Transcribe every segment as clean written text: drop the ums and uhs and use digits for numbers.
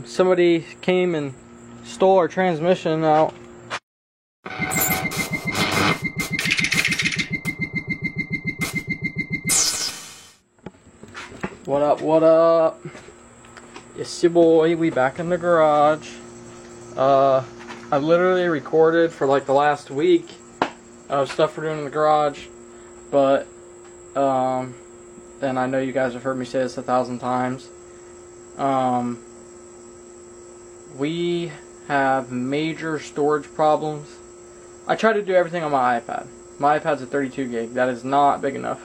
Somebody came and stole our transmission out. What up, what up? It's your boy, we back in the garage. I literally recorded for like the last week of stuff we're doing in the garage, but and I know you guys have heard me say this 1,000 times. We have major storage problems. I try to do everything on my iPad. My iPad's a 32 gig. That is not big enough.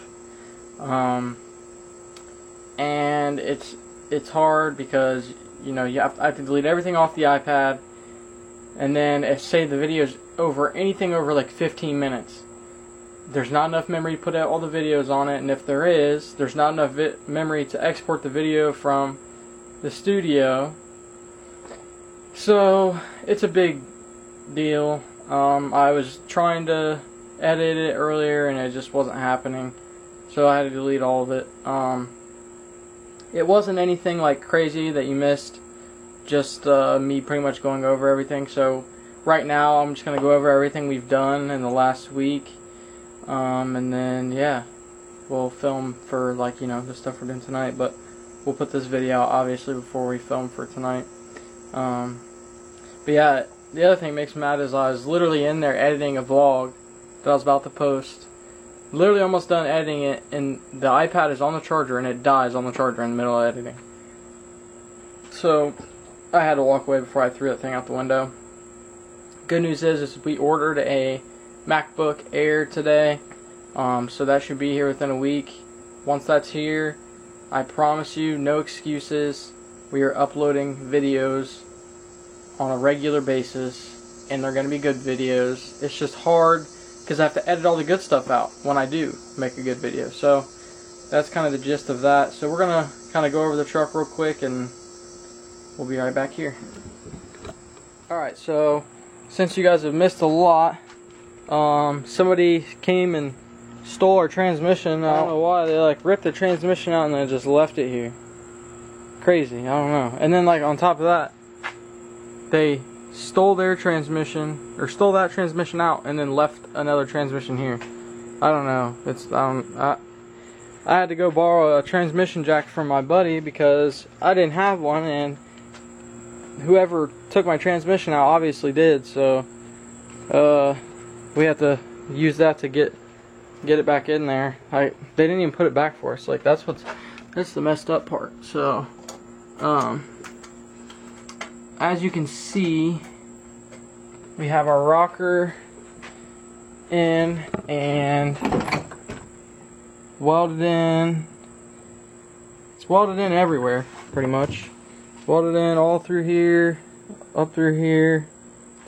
And it's hard because I have to delete everything off the iPad, and then if say the video's over anything over like 15 minutes, there's not enough memory to put out all the videos on it, and if there is, there's not enough memory to export the video from the studio. So it's a big deal. I was trying to edit it earlier and it just wasn't happening, so I had to delete all of it. It wasn't anything like crazy that you missed, just me pretty much going over everything. So right now I'm just going to go over everything we've done in the last week, and then yeah, we'll film for like the stuff we're doing tonight, but we'll put this video out obviously before we film for tonight. But yeah, the other thing that makes me mad is I was literally in there editing a vlog that I was about to post. Literally almost done editing it, and the iPad is on the charger and it dies on the charger in the middle of editing. So I had to walk away before I threw that thing out the window. Good news is we ordered a MacBook Air today, so that should be here within a week. Once that's here, I promise you, no excuses. We are uploading videos on a regular basis, and they're going to be good videos. It's just hard because I have to edit all the good stuff out when I do make a good video. So that's kind of the gist of that. So we're going to kind of go over the truck real quick and we'll be right back here. Alright, so since you guys have missed a lot, somebody came and stole our transmission. I don't know why. They like ripped the transmission out and then just left it here. Crazy, I don't know. And then like on top of that, they stole their transmission, or stole that transmission out and then left another transmission here. I don't know. I had to go borrow a transmission jack from my buddy because I didn't have one, and whoever took my transmission out obviously did, so we have to use that to get it back in there. They didn't even put it back for us. Like that's the messed up part. So as you can see, we have our rocker in and welded in. It's welded in everywhere, pretty much. Welded in all through here, up through here,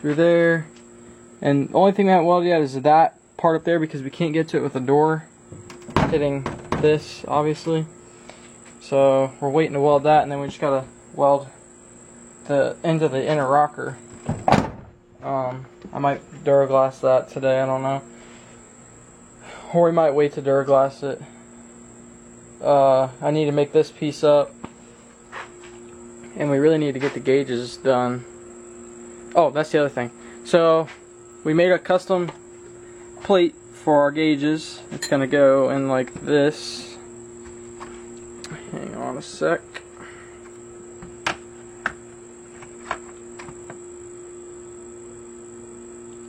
through there. And the only thing we haven't welded yet is that part up there because we can't get to it with the door hitting this, obviously. So we're waiting to weld that, and then we just gotta weld the end of the inner rocker. I might Duraglass that today, I don't know. Or we might wait to Duraglass it. I need to make this piece up. And we really need to get the gauges done. Oh, that's the other thing. So, we made a custom plate for our gauges. It's gonna go in like this. Hang on a sec.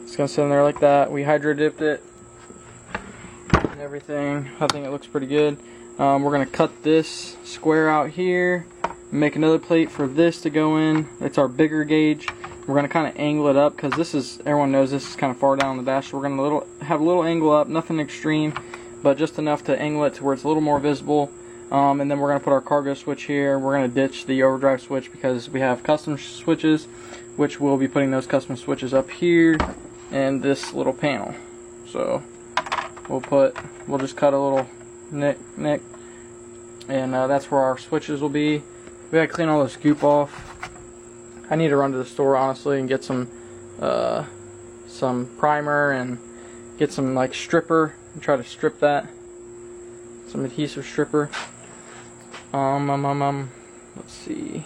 It's gonna sit in there like that. We hydro dipped it and everything. I think it looks pretty good. We're gonna cut this square out here, make another plate for this to go in. It's our bigger gauge. We're gonna kind of angle it up because this is, everyone knows this is kind of far down the dash. So we're gonna have a little angle up, nothing extreme, but just enough to angle it to where it's a little more visible. And then we're gonna put our cargo switch here. We're gonna ditch the overdrive switch because we have custom switches, which we'll be putting those custom switches up here and this little panel. So we'll just cut a little nick, and that's where our switches will be. We gotta clean all this goop off. I need to run to the store honestly and get some primer and get some like stripper and try to strip that, some adhesive stripper. Let's see.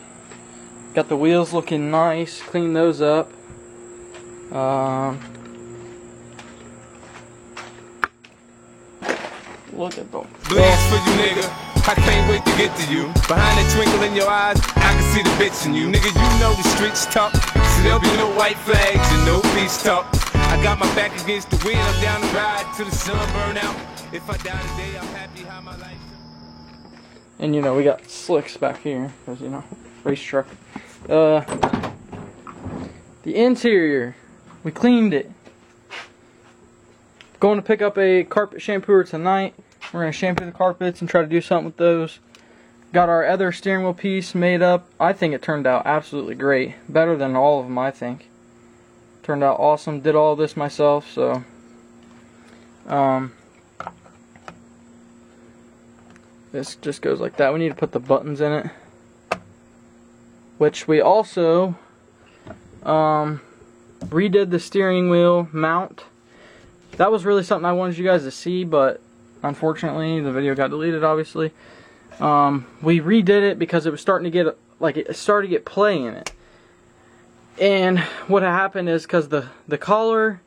Got the wheels looking nice. Clean those up. Look at those. Bleeds for you, nigga. I can't wait to get to you. Behind that twinkle in your eyes, I can see the bitch in you. Nigga, you know the streets tough, so there'll be no white flags and no peace talk. I got my back against the wind, I'm down the ride till the sun burn out. If I die today, I'm happy how my life. And you know, we got slicks back here, because, you know, race truck. The interior, we cleaned it. Going to pick up a carpet shampooer tonight. We're going to shampoo the carpets and try to do something with those. Got our other steering wheel piece made up. I think it turned out absolutely great. Better than all of them, I think. Turned out awesome. Did all this myself, so... this just goes like that. We need to put the buttons in it. Which we also... redid the steering wheel mount. That was really something I wanted you guys to see, but unfortunately the video got deleted, obviously. We redid it because it was starting to get, like, it started to get play in it. And what happened is, because the collar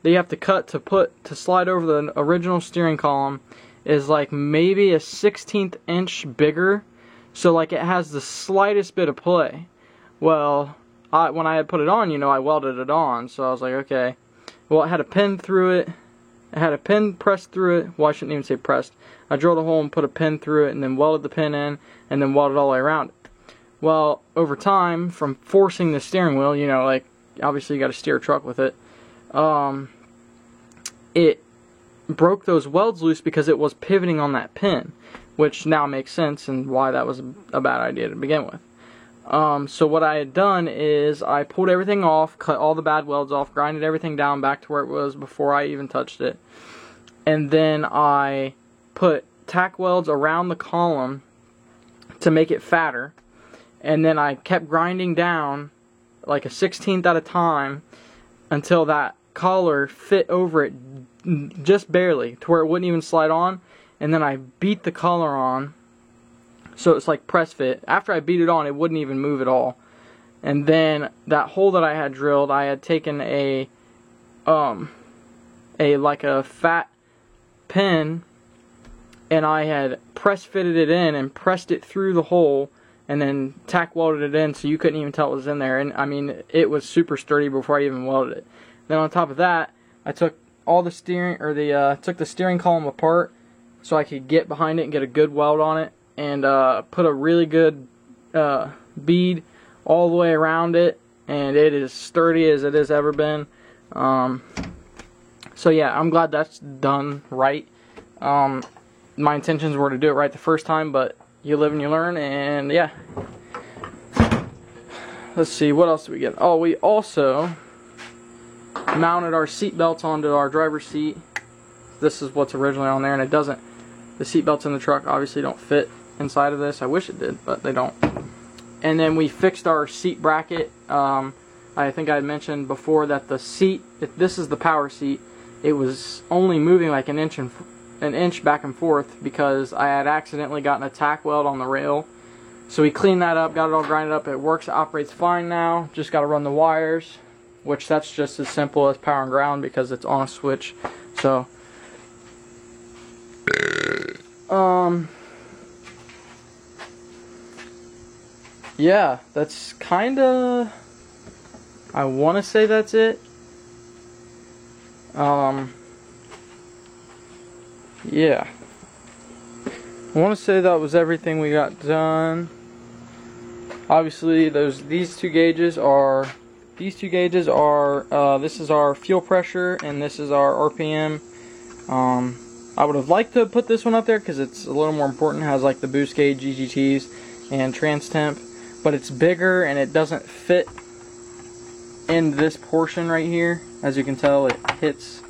that you have to cut to slide over the original steering column is like maybe a 1/16 inch bigger, so like it has the slightest bit of play. Well, when I had put it on, you know, I welded it on, so I was like, okay. Well, it had a pin through it. It had a pin pressed through it. Well, I shouldn't even say pressed. I drilled a hole and put a pin through it, and then welded the pin in, and then welded all the way around it. Well, over time, from forcing the steering wheel, you know, like, obviously you got to steer a truck with it, it broke those welds loose because it was pivoting on that pin, which now makes sense and why that was a bad idea to begin with. So what I had done is I pulled everything off, cut all the bad welds off, grinded everything down back to where it was before I even touched it. And then I put tack welds around the column to make it fatter. And then I kept grinding down like a 1/16 at a time until that collar fit over it just barely to where it wouldn't even slide on. And then I beat the collar on. So it's like press fit. After I beat it on, it wouldn't even move at all. And then that hole that I had drilled, I had taken like a fat pin, and I had press fitted it in and pressed it through the hole, and then tack welded it in so you couldn't even tell it was in there. And I mean, it was super sturdy before I even welded it. Then on top of that, I took all the steering, or took the steering column apart so I could get behind it and get a good weld on it. And put a really good bead all the way around it, and it is sturdy as it has ever been. So yeah, I'm glad that's done right. My intentions were to do it right the first time, but you live and you learn, and yeah. Let's see, what else did we get? Oh, we also mounted our seat belts onto our driver's seat. This is what's originally on there, and it doesn't. The seat belts in the truck obviously don't fit inside of this. I wish it did, but they don't. And then we fixed our seat bracket. I think I had mentioned before that the seat, if this is the power seat, it was only moving like an inch back and forth because I had accidentally gotten a tack weld on the rail. So we cleaned that up, got it all grinded up. It works, it operates fine now. Just got to run the wires, which that's just as simple as power and ground because it's on a switch. So yeah, that's kinda, I want to say that's it. Yeah, I want to say that was everything we got done. Obviously these two gauges are this is our fuel pressure and this is our RPM. I would have liked to put this one up there because it's a little more important. It has like the boost gauge, GGTs, and trans temp, but it's bigger and it doesn't fit in this portion right here. As you can tell, it hits,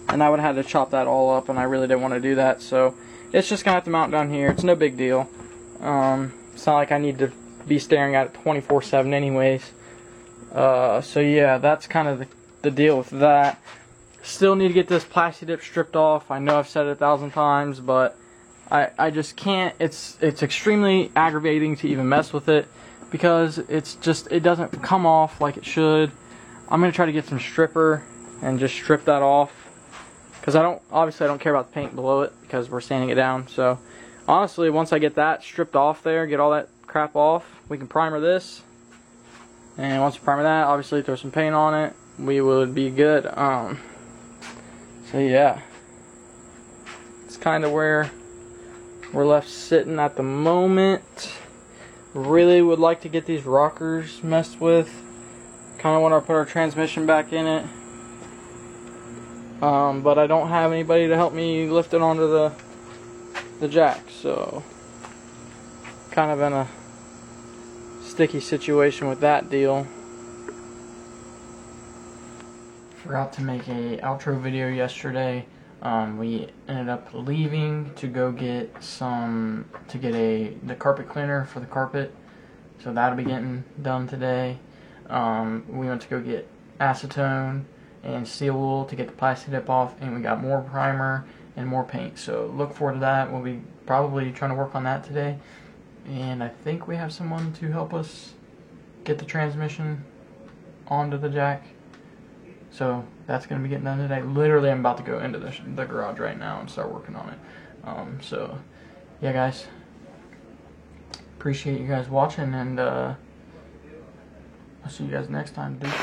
and I would have had to chop that all up, and I really didn't want to do that. So it's just gonna have to mount down here. It's no big deal. It's not like I need to be staring at it 24/7 anyways. So yeah, that's kind of the deal with that. Still need to get this plasti dip stripped off. I know I've said it 1,000 times, but I just can't. It's extremely aggravating to even mess with it because it doesn't come off like it should. I'm gonna try to get some stripper and just strip that off, because obviously I don't care about the paint below it because we're sanding it down. So honestly, once I get that stripped off there, get all that crap off, we can primer this, and once we primer that, obviously throw some paint on it, we would be good. So yeah, it's kind of where we're left sitting at the moment. Really would like to get these rockers messed with. Kind of want to put our transmission back in it. But I don't have anybody to help me lift it onto the jack, so kind of in a sticky situation with that deal. Forgot to make a outro video yesterday. We ended up leaving to go get the carpet cleaner for the carpet, so that'll be getting done today. We went to go get acetone and steel wool to get the plastic dip off, and we got more primer and more paint, so look forward to that. We'll be probably trying to work on that today, and I think we have someone to help us get the transmission onto the jack. So that's going to be getting done today. Literally, I'm about to go into the garage right now and start working on it. So, yeah, guys. Appreciate you guys watching, and I'll see you guys next time. Dude.